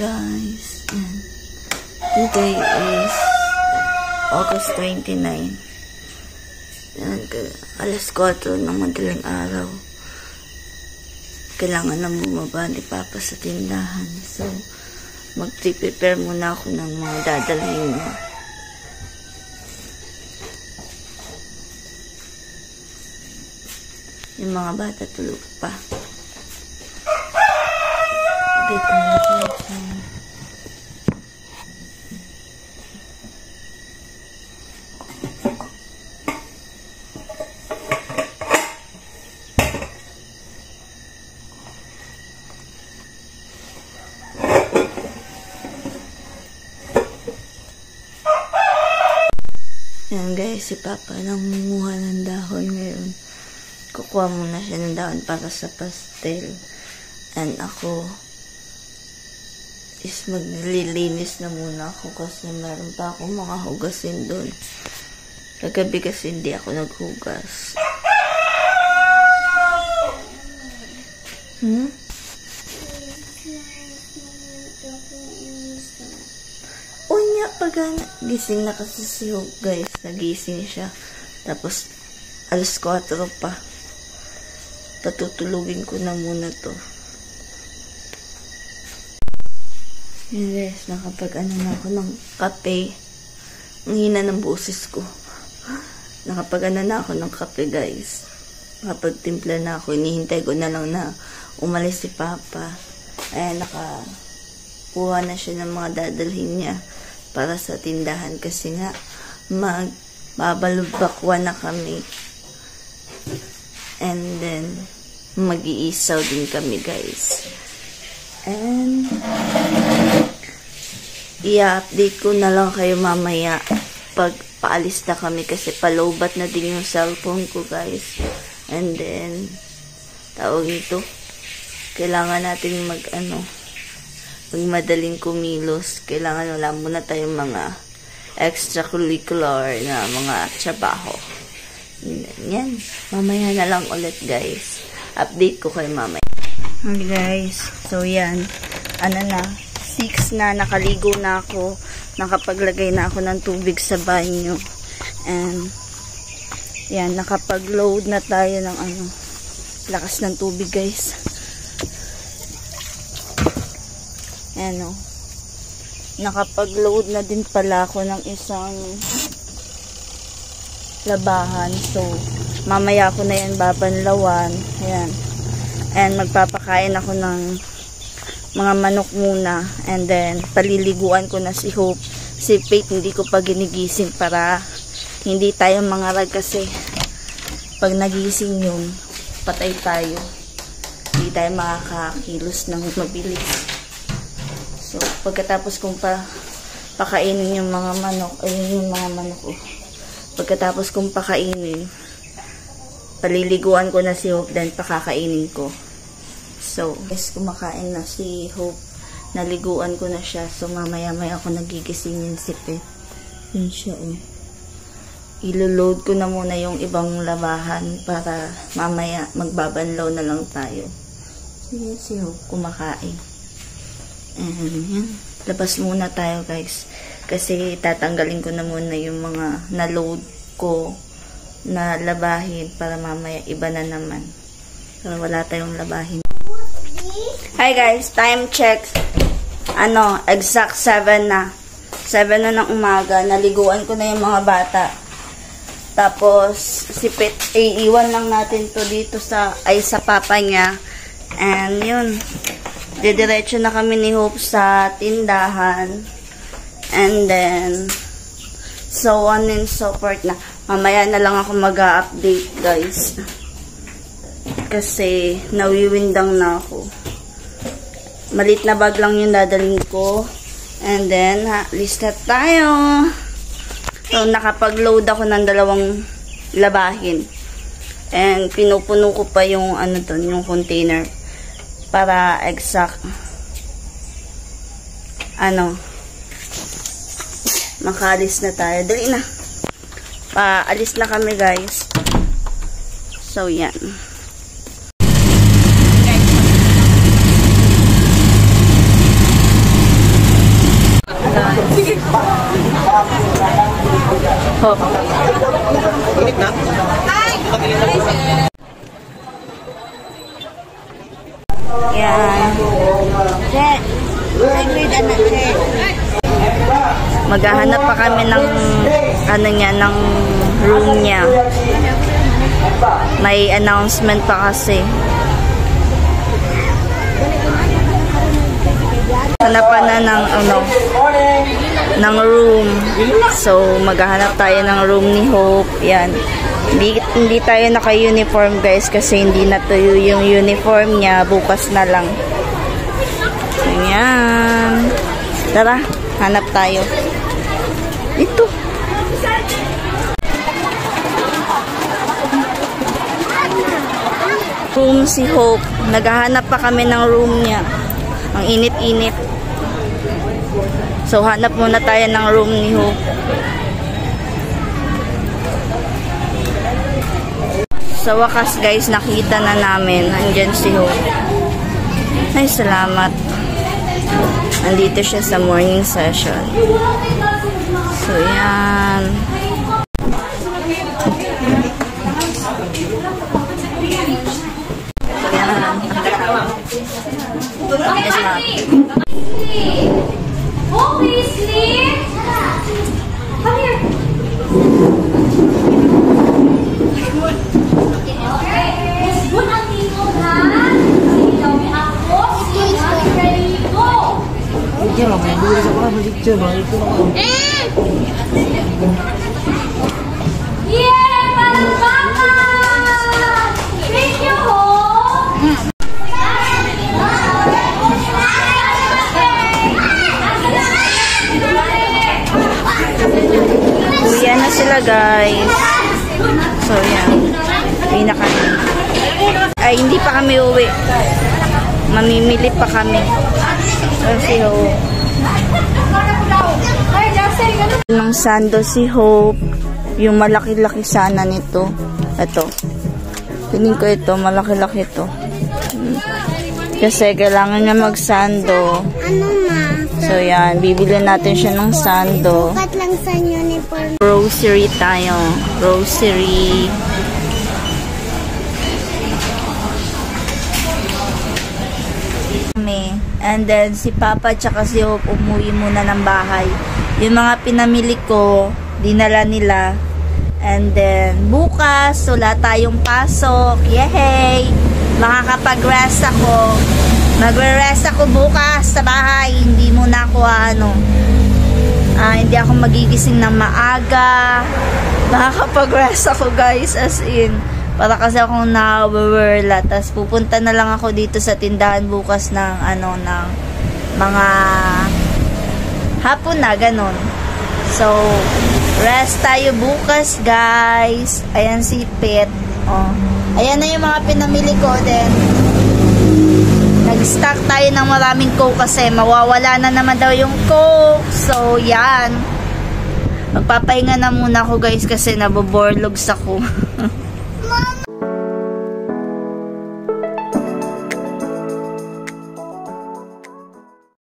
guys. Today is August 29. Alas 4 ng madaling araw. Kailangan na bumaba ni Papa sa tindahan. So, mag-prepare muna ako ng mga dadalhin niya. Yung mga bata tulog pa. Wait mo na siya. Yan guys, si Papa nangunguha ng dahon ngayon. Kukuha muna siya ng dahon para sa pastel. And ako is maglilinis na muna ako kasi meron pa akong mga hugasin doon. Kagabi kasi hindi ako naghugas. Unya, pag gising na kasi si Hope guys. Nagising siya. Tapos alas 4 pa. Patutulugin ko na muna to. Yes, nakapag-ano na ako ng kape. Ang hina ng boses ko. Nakapag-ano na ako ng kape, guys. Nakapag-timpla na ako. Inihintay ko na lang na umalis si Papa. Ayan, nakakuha na siya ng mga dadalhin niya para sa tindahan. Kasi nga, magbabalubakwa na kami. And then, mag-iisaw din kami, guys. And i-update ko na lang kayo mamaya pag paalis na kami kasi palowbat na din yung cellphone ko guys. And then tawag nito, kailangan natin magmadaling kumilos. Kailangan wala muna tayong mga extracurricular na mga trabaho. Yan, mamaya na lang ulit guys. Update ko kayo mamaya. Okay guys, so yan, 6 na, nakaligo na ako, nakapaglagay na ako ng tubig sa banyo, and yan, nakapag-load na tayo ng lakas ng tubig guys. Yan o, nakapag-load na din pala ako ng isang labahan, so mamaya ako na yan babanlawan, yan. And magpapakain ako ng mga manok muna. And then, paliliguan ko na si Hope. Si Faith, hindi ko pa ginigising para hindi tayo mangarag kasi pag nagising yun, patay tayo. Hindi tayo makakakilos ng mabilis. So, pagkatapos kong pakainin yung mga manok, pagkatapos kong pakainin, paliliguan ko na si Hope, then pakakainin ko. So, guys, kumakain na si Hope. Naliguan ko na siya. So, mamaya-maya ako nagigisingin si Pet. Yun siya eh. Ilo-load ko na muna yung ibang labahan para mamaya magbabanlaw na lang tayo. Sige, si Hope kumakain. And yan. Labas muna tayo guys. Kasi tatanggalin ko na muna yung mga na-load ko na labahin para mamaya iba na naman. So, wala tayong labahin. Hi guys, time check. Exact 7 na. 7 na ng umaga. Naliguan ko na yung mga bata. Tapos, si Pet, iiwan lang natin to dito sa papa niya. And yun, didiretso na kami ni Hope sa tindahan. And then, so on and so forth na. Mamaya na lang ako mag-update guys. Kasi nawiwindang na ako. Malit na bag lang yung dadalhin ko. And then, list na tayo. So, nakapag-load ako ng 2 labahin. And pinupuno ko pa yung yung container. Para exact makalis na tayo. Dali na. Paalis na kami guys. So yan. Hope. Yan. Che. Grade ano, Che. Maghahanap pa kami ng ano niya, ng room niya. May announcement pa kasi. Hanapan na ng ano, ng room. So maghahanap tayo ng room ni Hope. Yan. Hindi tayo naka-uniform guys kasi hindi natuyo yung uniform niya. Bukas na lang. Ayan. Tara, hanap tayo. Ito. Room si Hope. Naghahanap pa kami ng room niya. Ang init-init. So, hanap muna tayo ng room ni Hope. Sa wakas guys, nakita na namin. Andyan si Hope. Ay, salamat. Nandito siya sa morning session. So, yan. Okay, sleep. Come here. Miss Gun ang tingog, ha? Ilaw niya ako. Ready, go. Yeah! Parang baka! Thank you, Hope! Uwian na sila guys. So yan. Uwi na kami. Ay, hindi pa kami uwi. Mamimili pa kami. Si Hope. Ng sando si Hope. Yung malaki-laki sana nito. Ito. Tingin ko ito. Malaki-laki ito. Kasi kailangan niya magsando. Ano ma? So yan. Bibili natin siya ng sando. Sukat lang sa uniform. Grocery tayo. Grocery. And then, si Papa tsaka si Hope umuwi muna ng bahay. Yung mga pinamili ko, dinala nila. And then, bukas, wala tayong pasok. Yehey! Makakapag-rest ako. Magre-rest ako bukas sa bahay. Hindi muna ako, hindi ako magigising ng maaga. Makakapag-rest ako, guys, as in. Para kasi akong na-werla. Tapos pupunta na lang ako dito sa tindahan bukas ng ng mga hapon na, ganun. So, rest tayo bukas, guys. Ayan si Pet. Oh. Ayan na yung mga pinamili ko. Then, nag-stock tayo ng maraming Coke kasi mawawala na naman daw yung Coke. So, yan. Magpapahinga na muna ako, guys, kasi naboborlogs ako. Mama!